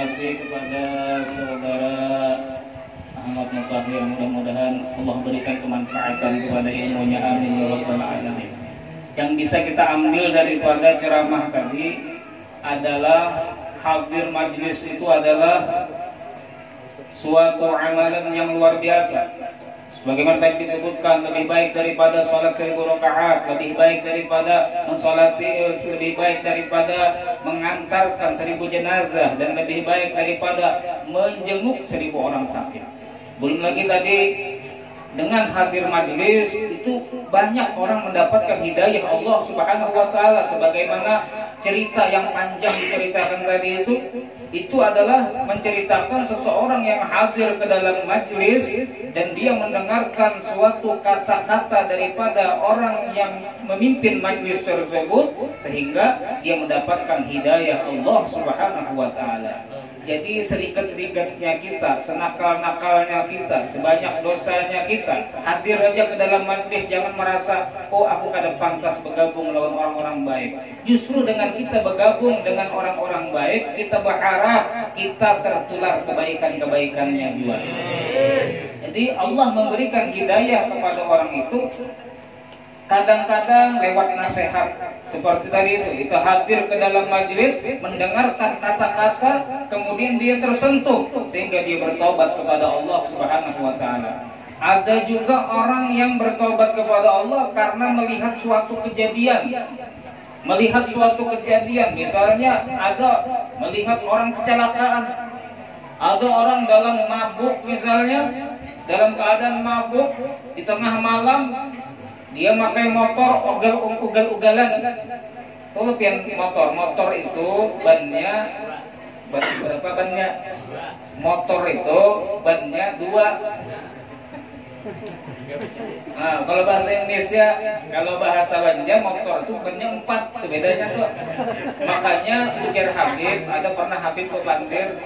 kasih kepada saudara Ahmad Mutahhir, mudah-mudahan Allah berikan kemanfaatan kepada ilmunya, amin ya rabbal alamin. Yang bisa kita ambil daripada ceramah tadi adalah hadir majlis itu adalah suatu amalan yang luar biasa. Sebagaimana tadi disebutkan, lebih baik daripada sholat 1000 rakaat, lebih baik daripada mensolati, lebih baik daripada mengantarkan 1000 jenazah, dan lebih baik daripada menjenguk 1000 orang sakit. Belum lagi tadi dengan hadir majlis itu banyak orang mendapatkan hidayah Allah Subhanahu wa taala, sebagaimana cerita yang panjang diceritakan tadi itu adalah menceritakan seseorang yang hadir ke dalam majlis dan dia mendengarkan suatu kata-kata daripada orang yang memimpin majlis tersebut sehingga dia mendapatkan hidayah Allah Subhanahu wa taala. Jadi serikat-rikatnya kita, senakal-nakalnya kita, sebanyak dosanya kita, hadir aja ke dalam majlis, jangan merasa oh aku kada pantas bergabung lawan orang-orang baik. Justru dengan kita bergabung dengan orang-orang baik, kita berharap kita tertular kebaikan-kebaikannya juga. Jadi Allah memberikan hidayah kepada orang itu kadang-kadang lewat nasihat seperti tadi itu hadir ke dalam majlis, mendengarkan kata-kata, kemudian dia tersentuh sehingga dia bertobat kepada Allah Subhanahu wa taala. Ada juga orang yang bertobat kepada Allah karena melihat suatu kejadian. Misalnya ada melihat orang kecelakaan, ada orang dalam mabuk misalnya, dalam keadaan mabuk di tengah malam dia pakai motor ugal-ugalan. Tuh pian motor itu bannya berapa bannya? Motor itu bannya 2. Nah, kalau bahasa Indonesia, kalau bahasa Banjar motor itu bannya 4, itu bedanya tuh. Makanya ujar Habib, ada pernah Habib ke Bandir.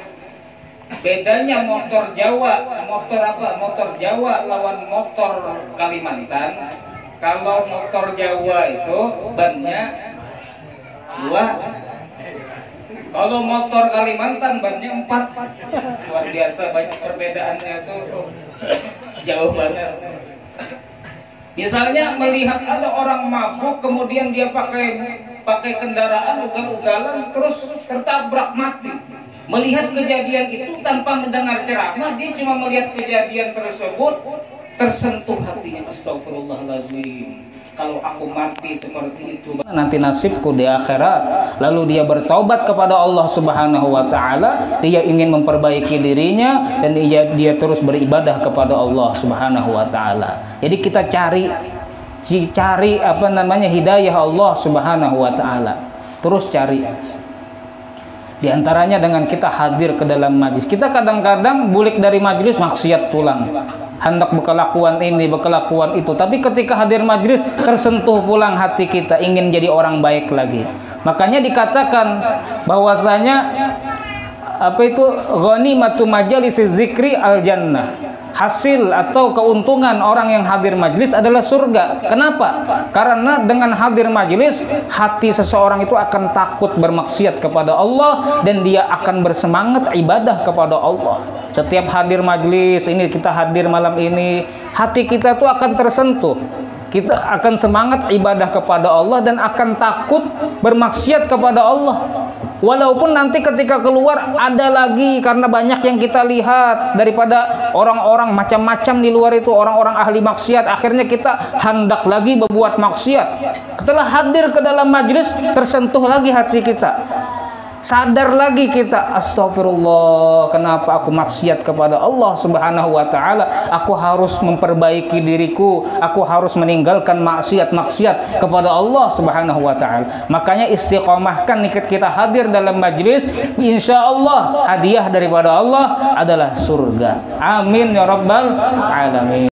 Bedanya motor Jawa, motor Jawa lawan motor Kalimantan. Kalau motor Jawa itu bannya 2. Kalau motor Kalimantan bannya 4. Luar biasa banyak perbedaannya tuh, jauh banget. Misalnya melihat ada orang mabuk, kemudian dia pakai kendaraan ugal-ugalan terus tertabrak mati. Melihat kejadian itu tanpa mendengar ceramah, dia cuma melihat kejadian tersebut, tersentuh hatinya. Astagfirullahaladzim, kalau aku mati seperti itu nanti nasibku di akhirat. Lalu dia bertaubat kepada Allah Subhanahu wa taala, dia ingin memperbaiki dirinya dan dia terus beribadah kepada Allah Subhanahu wa taala. Jadi kita cari hidayah Allah Subhanahu wa taala. Terus cari. Di antaranya dengan kita hadir ke dalam majlis. Kita kadang-kadang bulik dari majlis maksiat pulang. Hendak berkelakuan ini, berkelakuan itu. Tapi ketika hadir majlis tersentuh pulang hati kita, ingin jadi orang baik lagi. Makanya dikatakan bahwasanya ghanimatu majalisi zikri al jannah. Hasil atau keuntungan orang yang hadir majlis adalah surga. Kenapa? Karena dengan hadir majlis, hati seseorang itu akan takut bermaksiat kepada Allah dan dia akan bersemangat ibadah kepada Allah. Setiap hadir majlis, ini kita hadir malam ini, hati kita tuh akan tersentuh. Kita akan semangat ibadah kepada Allah dan akan takut bermaksiat kepada Allah. Walaupun nanti ketika keluar ada lagi, karena banyak yang kita lihat daripada orang-orang macam-macam di luar itu, orang-orang ahli maksiat, akhirnya kita hendak lagi berbuat maksiat. Setelah hadir ke dalam majlis, tersentuh lagi hati kita. Sadar lagi kita, astagfirullah, kenapa aku maksiat kepada Allah Subhanahu wa taala? Aku harus memperbaiki diriku, aku harus meninggalkan maksiat-maksiat kepada Allah Subhanahu wa taala. Makanya istiqomahkan nikah kita hadir dalam majlis, insyaallah hadiah daripada Allah adalah surga. Amin ya rabbal alamin.